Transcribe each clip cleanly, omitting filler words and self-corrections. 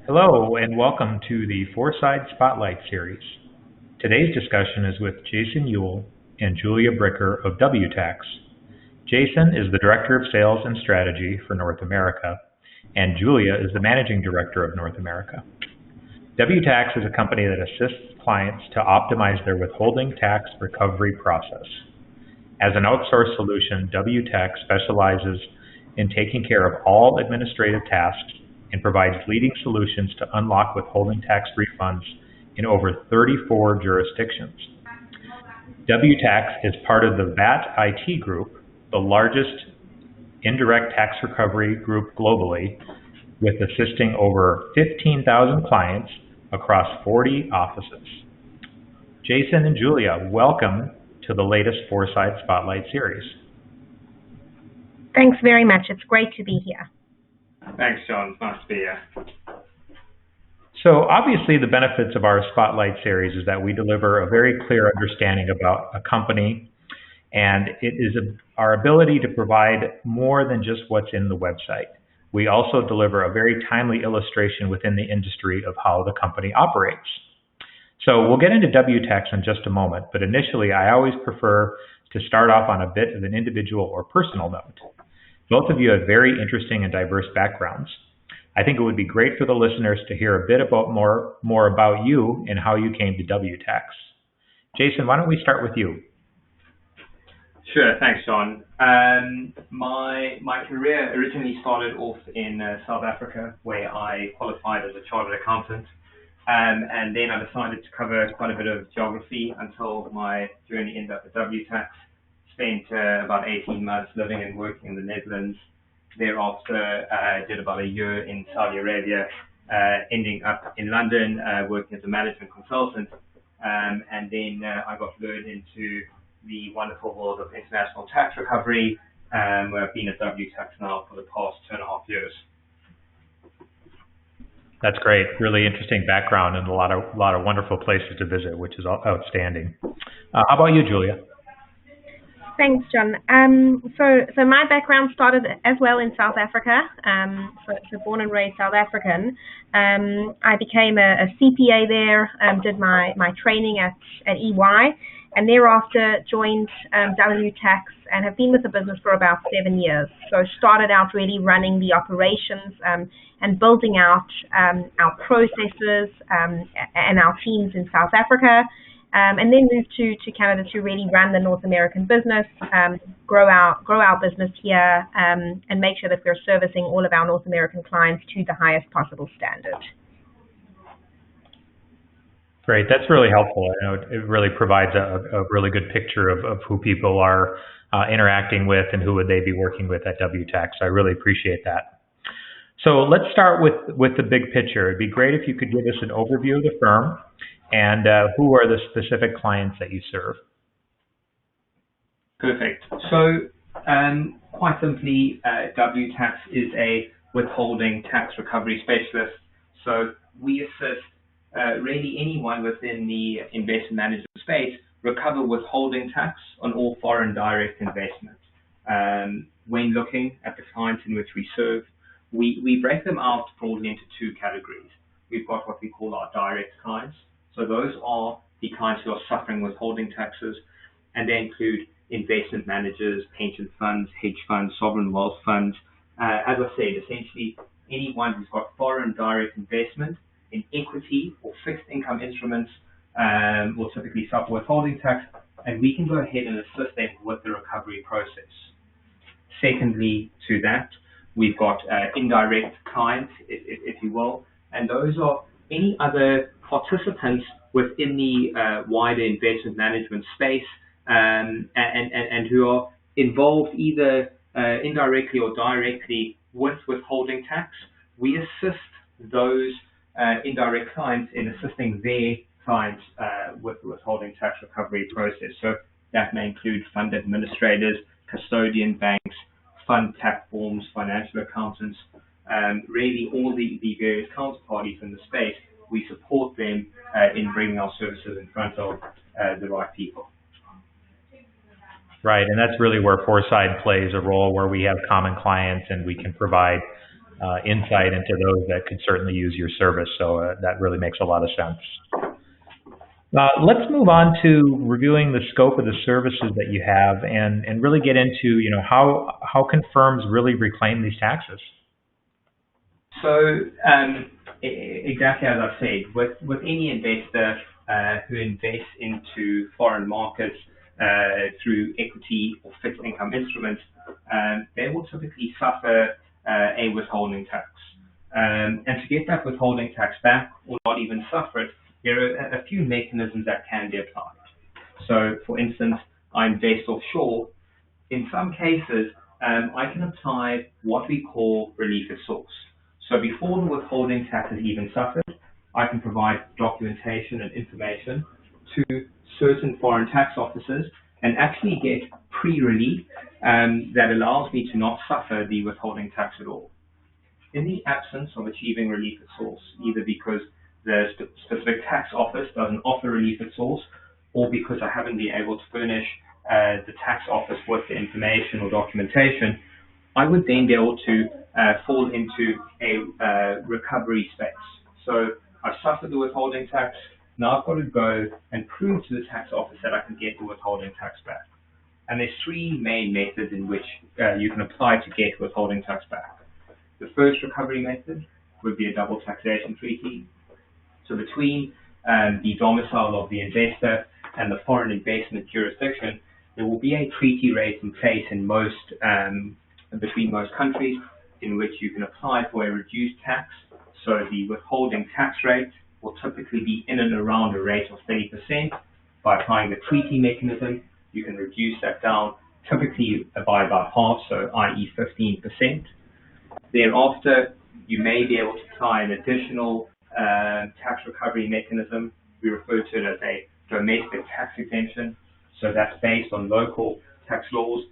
Hello and welcome to the Foreside Spotlight Series. Today's discussion is with Jason Ewell and Julia Bricker of WTax. Jason is the Director of Sales and Strategy for North America, and Julia is the Managing Director of North America. WTax is a company that assists clients to optimize their withholding tax recovery process. As an outsourced solution, WTax specializes in taking care of all administrative tasks and provides leading solutions to unlock withholding tax refunds in over 34 jurisdictions. WTax is part of the VAT IT group, the largest indirect tax recovery group globally, with assisting over 15,000 clients across 40 offices. Jason and Julia, welcome to the latest Foreside Spotlight series. Thanks very much. It's great to be here. Thanks, John. It's nice to be here. So obviously the benefits of our Spotlight series is that we deliver a very clear understanding about a company, and it is our ability to provide more than just what's in the website. We also deliver a very timely illustration within the industry of how the company operates. So we'll get into WTax in just a moment, but initially I always prefer to start off on a bit of an individual or personal note. Both of you have very interesting and diverse backgrounds. I think it would be great for the listeners to hear a bit about more about you and how you came to WTax. Jason, why don't we start with you? Sure, thanks, John. My career originally started off in South Africa, where I qualified as a chartered accountant, and then I decided to cover quite a bit of geography until my journey ended up at WTax. Spent about 18 months living and working in the Netherlands. Thereafter, did about a year in Saudi Arabia, ending up in London, working as a management consultant. And then I got lured into the wonderful world of international tax recovery, where I've been at WTax now for the past 2.5 years. That's great. Really interesting background and a lot of wonderful places to visit, which is outstanding. How about you, Julia? Thanks, John. So my background started as well in South Africa. So born and raised South African. I became a CPA there, did my training at EY, and thereafter joined WTax and have been with the business for about 7 years. So started out really running the operations and building out our processes and our teams in South Africa. And then moved to Canada to really run the North American business, grow our business here, and make sure that we're servicing all of our North American clients to the highest possible standard. Great, that's really helpful. I know it really provides a really good picture of who people are interacting with and who would they be working with at WTax. I really appreciate that. So let's start with the big picture. It'd be great if you could give us an overview of the firm and who are the specific clients that you serve? Perfect. So quite simply, WTax is a withholding tax recovery specialist. So we assist really anyone within the investment management space recover withholding tax on all foreign direct investments. When looking at the clients in which we serve, we break them out broadly into two categories. We've got what we call our direct clients. So those are the clients who are suffering withholding taxes, and they include investment managers, pension funds, hedge funds, sovereign wealth funds. As I said, essentially anyone who's got foreign direct investment in equity or fixed income instruments will typically suffer withholding tax, and we can go ahead and assist them with the recovery process. Secondly to that, we've got indirect clients, if you will, and those are any other participants within the wider investment management space and who are involved either indirectly or directly with withholding tax. We assist those indirect clients in assisting their clients with the withholding tax recovery process. So that may include fund administrators, custodian banks, fund platforms, financial accountants, really all the various counterparties in the space. We support them in bringing our services in front of the right people. Right, and that's really where Foreside plays a role, where we have common clients and we can provide insight into those that could certainly use your service. So that really makes a lot of sense. Let's move on to reviewing the scope of the services that you have and really get into, how can firms really reclaim these taxes? So exactly as I said, with any investor who invests into foreign markets through equity or fixed income instruments, they will typically suffer a withholding tax. And to get that withholding tax back or not even suffer it, there are a few mechanisms that can be applied. So, for instance, I invest offshore. In some cases, I can apply what we call relief at source. So before the withholding tax is even suffered, I can provide documentation and information to certain foreign tax officers and actually get pre-relief that allows me to not suffer the withholding tax at all. In the absence of achieving relief at source, either because the specific tax office doesn't offer relief at source, or because I haven't been able to furnish the tax office with the information or documentation, I would then be able to fall into a recovery space. So I've suffered the withholding tax. Now I've got to go and prove to the tax office that I can get the withholding tax back. And there's three main methods in which you can apply to get withholding tax back. The first recovery method would be a double taxation treaty. So between the domicile of the investor and the foreign investment jurisdiction, there will be a treaty rate in place in between most countries in which you can apply for a reduced tax. So the withholding tax rate will typically be in and around a rate of 30%. By applying the treaty mechanism, you can reduce that down typically by about half, so i.e. 15%. Thereafter, you may be able to apply an additional tax recovery mechanism. We refer to it as a domestic tax exemption. So that's based on local tax laws,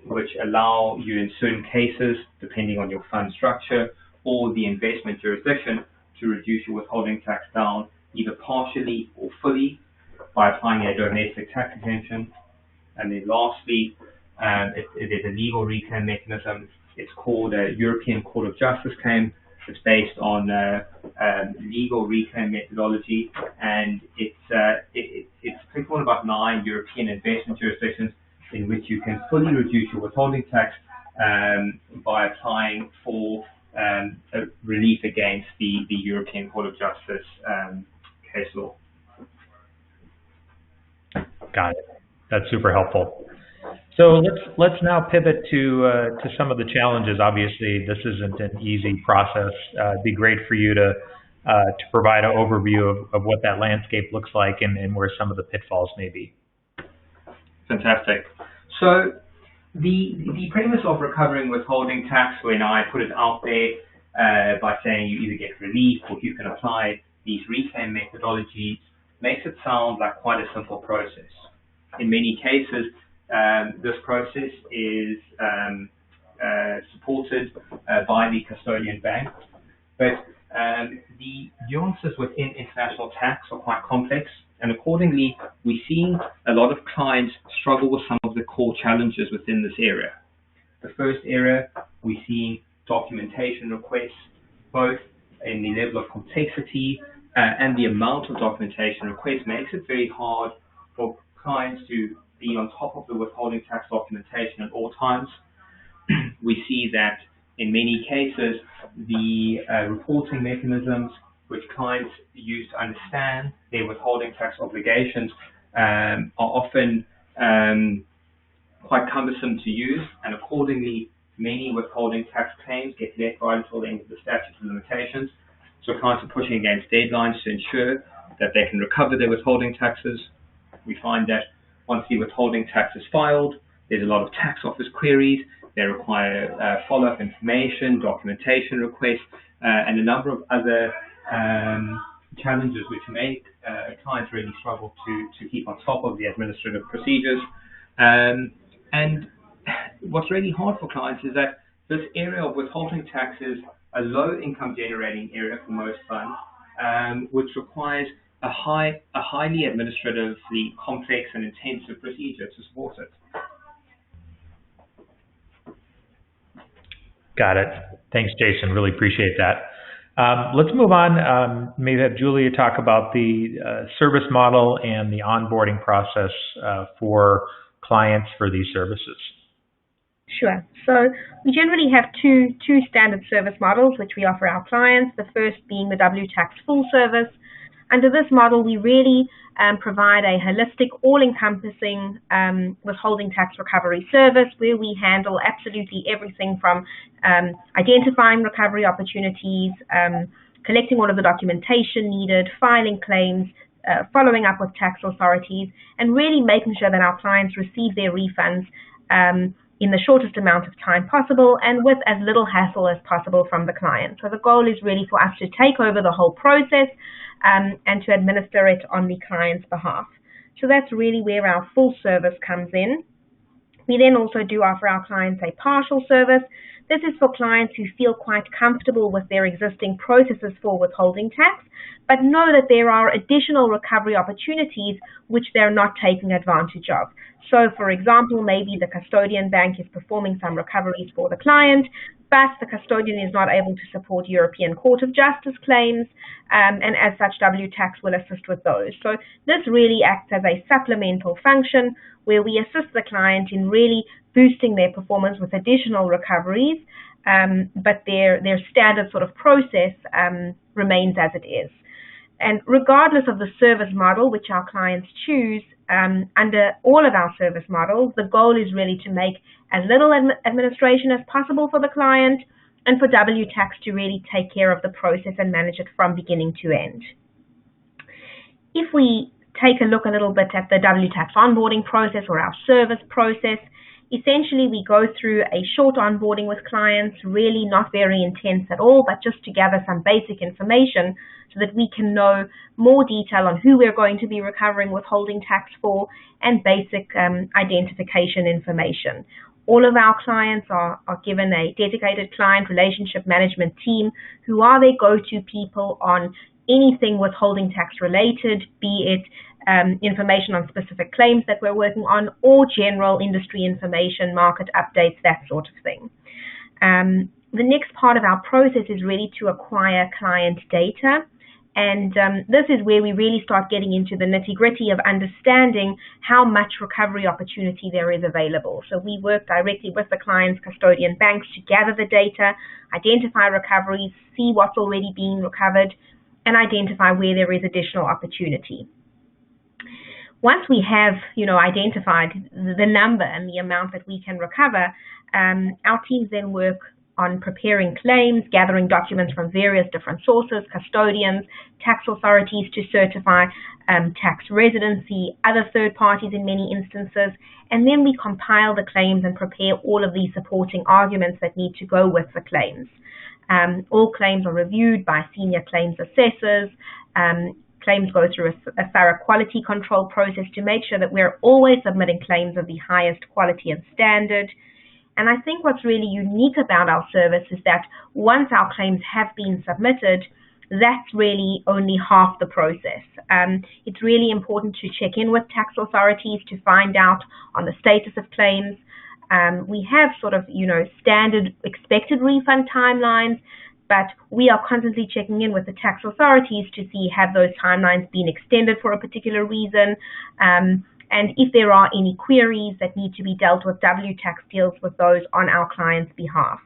which allow you in certain cases, depending on your fund structure or the investment jurisdiction, to reduce your withholding tax down either partially or fully by applying a domestic tax exemption. And then lastly, it is a legal reclaim mechanism. It's called a European Court of Justice claim. It's based on legal reclaim methodology, and it's applicable in about 9 European investment jurisdictions in which you can fully reduce your withholding tax by applying for a relief against the European Court of Justice case law. Got it. That's super helpful. So let's now pivot to some of the challenges. Obviously, this isn't an easy process. It'd be great for you to provide an overview of what that landscape looks like and where some of the pitfalls may be. Fantastic. So the premise of recovering withholding tax, when I put it out there by saying you either get relief or you can apply these reclaim methodologies, makes it sound like quite a simple process. In many cases, this process is supported by the custodian bank, but the nuances within international tax are quite complex, and accordingly, we're seeing a lot of clients struggle with some of the core challenges within this area. The first area, we're seeing documentation requests, both in the level of complexity and the amount of documentation requests makes it very hard for clients to be on top of the withholding tax documentation at all times. We see that in many cases, the reporting mechanisms which clients use to understand their withholding tax obligations are often quite cumbersome to use, and accordingly, many withholding tax claims get left right until the end of the statute of limitations. So clients are pushing against deadlines to ensure that they can recover their withholding taxes. We find that once the withholding tax is filed, there's a lot of tax office queries. They require follow-up information, documentation requests, and a number of other challenges which make clients really struggle to keep on top of the administrative procedures. And what's really hard for clients is that this area of withholding tax is a low income generating area for most funds, which requires a highly administratively complex and intensive procedure to support it. Got it. Thanks, Jason. Really appreciate that. Let's move on. Maybe have Julia talk about the service model and the onboarding process for clients for these services. Sure. So we generally have two standard service models which we offer our clients, the first being the WTax full service. Under this model, we really provide a holistic, all-encompassing withholding tax recovery service where we handle absolutely everything from identifying recovery opportunities, collecting all of the documentation needed, filing claims, following up with tax authorities, and really making sure that our clients receive their refunds in the shortest amount of time possible and with as little hassle as possible from the client. So the goal is really for us to take over the whole process and to administer it on the client's behalf. So that's really where our full service comes in. We then also do offer our clients a partial service. This is for clients who feel quite comfortable with their existing processes for withholding tax, but know that there are additional recovery opportunities which they're not taking advantage of. So, for example, maybe the custodian bank is performing some recoveries for the client, but the custodian is not able to support European Court of Justice claims, and as such, WTax will assist with those. So this really acts as a supplemental function where we assist the client in really boosting their performance with additional recoveries, but their standard sort of process remains as it is. And regardless of the service model which our clients choose, under all of our service models, the goal is really to make as little administration as possible for the client and for WTax to really take care of the process and manage it from beginning to end. If we take a look a little bit at the WTax onboarding process or our service process, essentially we go through a short onboarding with clients, really not very intense at all, but just to gather some basic information so that we can know more detail on who we're going to be recovering withholding tax for and basic identification information. All of our clients are given a dedicated client relationship management team who are their go-to people on anything withholding tax related, be it information on specific claims that we're working on or general industry information, market updates, that sort of thing. The next part of our process is really to acquire client data. And this is where we really start getting into the nitty-gritty of understanding how much recovery opportunity there is available. So we work directly with the client's custodian banks to gather the data, identify recoveries, see what's already being recovered, and identify where there is additional opportunity. Once we have, identified the number and the amount that we can recover, our teams then work on preparing claims, gathering documents from various different sources, custodians, tax authorities to certify tax residency, other third parties in many instances, and then we compile the claims and prepare all of these supporting arguments that need to go with the claims. All claims are reviewed by senior claims assessors. Claims go through a thorough quality control process to make sure that we're always submitting claims of the highest quality and standard. And I think what's really unique about our service is that once our claims have been submitted, that's really only half the process. It's really important to check in with tax authorities to find out on the status of claims. We have sort of, standard expected refund timelines, but we are constantly checking in with the tax authorities to see have those timelines been extended for a particular reason. And if there are any queries that need to be dealt with, WTax deals with those on our client's behalf.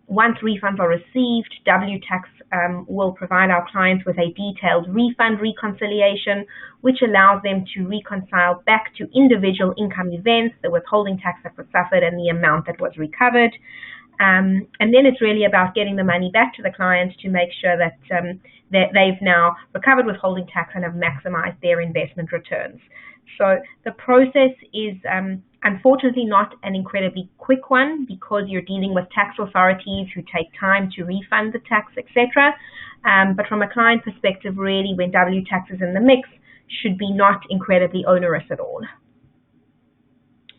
Once refunds are received, WTax will provide our clients with a detailed refund reconciliation, which allows them to reconcile back to individual income events, the withholding tax that was suffered and the amount that was recovered. And then it's really about getting the money back to the client to make sure that they've now recovered withholding tax and have maximized their investment returns. So the process is unfortunately not an incredibly quick one because you're dealing with tax authorities who take time to refund the tax, etc. But from a client perspective, really, when WTax is in the mix, should be not incredibly onerous at all.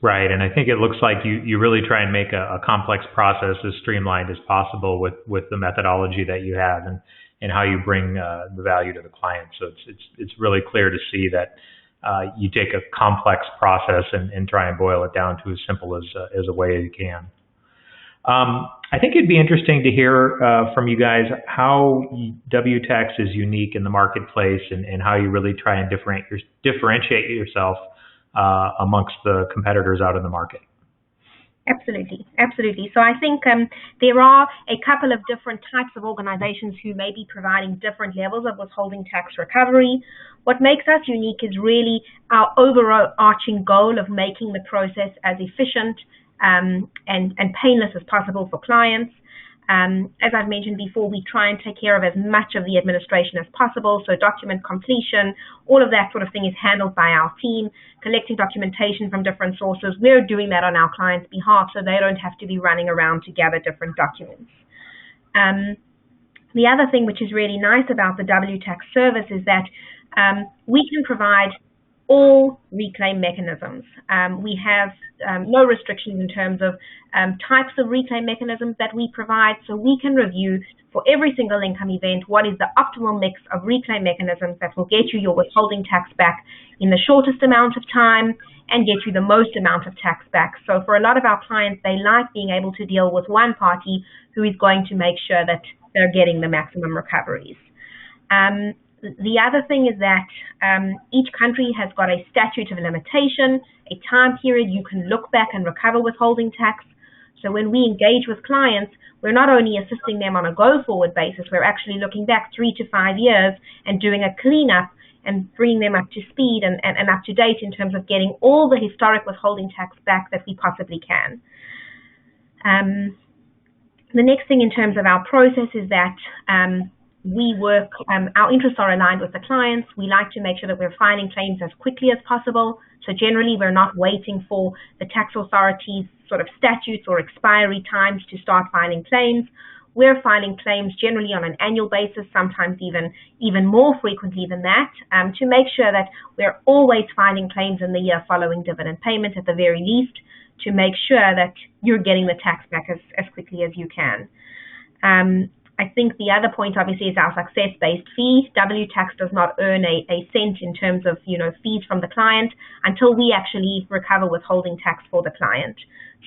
Right, and I think it looks like you really try and make a complex process as streamlined as possible with the methodology that you have and how you bring the value to the client. So it's really clear to see that you take a complex process and try and boil it down to as simple as a way you can. I think it'd be interesting to hear from you guys how WTax is unique in the marketplace and how you really try and differentiate yourself amongst the competitors out in the market. Absolutely, absolutely. So I think there are a couple of different types of organizations who may be providing different levels of withholding tax recovery. What makes us unique is really our overarching goal of making the process as efficient and painless as possible for clients. As I've mentioned before, we try and take care of as much of the administration as possible, so document completion, all of that sort of thing is handled by our team, collecting documentation from different sources. We're doing that on our clients' behalf, so they don't have to be running around to gather different documents. The other thing which is really nice about the WTax service is that we can provide all reclaim mechanisms. We have no restrictions in terms of types of reclaim mechanisms that we provide, so we can review for every single income event what is the optimal mix of reclaim mechanisms that will get you your withholding tax back in the shortest amount of time and get you the most amount of tax back. So for a lot of our clients, they like being able to deal with one party who is going to make sure that they're getting the maximum recoveries. The other thing is that each country has got a statute of limitation, a time period you can look back and recover withholding tax. So when we engage with clients, we're not only assisting them on a go-forward basis, we're actually looking back 3 to 5 years and doing a cleanup and bringing them up to speed and up to date in terms of getting all the historic withholding tax back that we possibly can. The next thing in terms of our process is that we work, our interests are aligned with the clients. We like to make sure that we're filing claims as quickly as possible. So generally, we're not waiting for the tax authorities' sort of statutes or expiry times to start filing claims. We're filing claims generally on an annual basis, sometimes even more frequently than that, to make sure that we're always filing claims in the year following dividend payment at the very least, to make sure that you're getting the tax back as quickly as you can. I think the other point, obviously, is our success-based fee. WTax does not earn a cent in terms of fees from the client until we actually recover withholding tax for the client.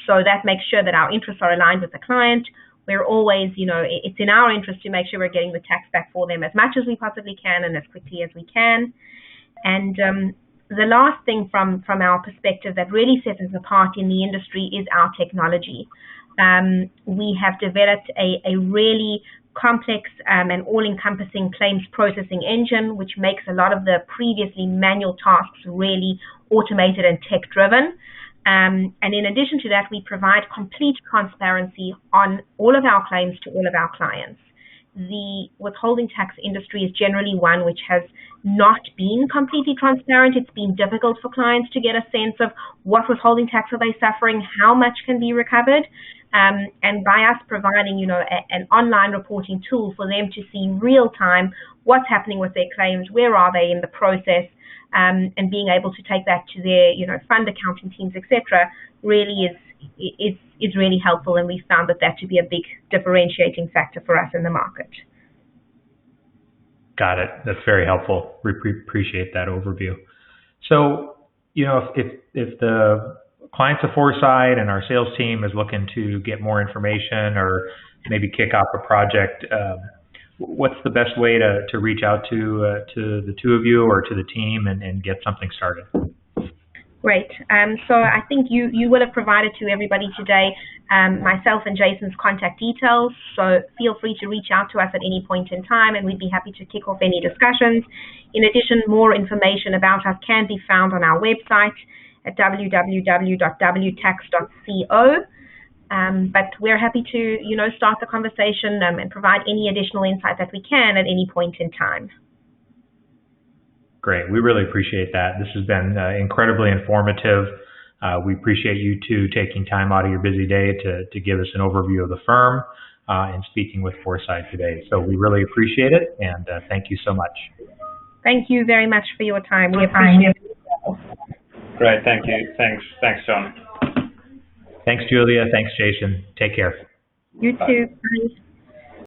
So that makes sure that our interests are aligned with the client. We're always, it's in our interest to make sure we're getting the tax back for them as much as we possibly can and as quickly as we can. And the last thing from our perspective that really sets us apart in the industry is our technology. We have developed a really complex and all-encompassing claims processing engine, which makes a lot of the previously manual tasks really automated and tech-driven. And in addition to that, we provide complete transparency on all of our claims to all of our clients. The withholding tax industry is generally one which has not been completely transparent. It's been difficult for clients to get a sense of what withholding tax are they suffering, how much can be recovered. And by us providing, an online reporting tool for them to see real time what's happening with their claims, where are they in the process, and being able to take that to their, fund accounting teams, etc., really is really helpful, and we found that to be a big differentiating factor for us in the market. Got it. That's very helpful. We appreciate that overview. So, if the clients of Foreside and our sales team is looking to get more information or maybe kick off a project, what's the best way to reach out to the two of you or to the team and get something started? Great. So I think you will have provided to everybody today myself and Jason's contact details. So feel free to reach out to us at any point in time, and we'd be happy to kick off any discussions. In addition, more information about us can be found on our website at www.wtax.co. But we're happy to, start the conversation and provide any additional insight that we can at any point in time. Great. We really appreciate that. This has been incredibly informative. We appreciate you two taking time out of your busy day to give us an overview of the firm and speaking with Foreside today. So we really appreciate it, and thank you so much. Thank you very much for your time. We appreciate it. Great. Thank you. Thanks, John. Thanks, Julia. Thanks, Jason. Take care. You too. Bye.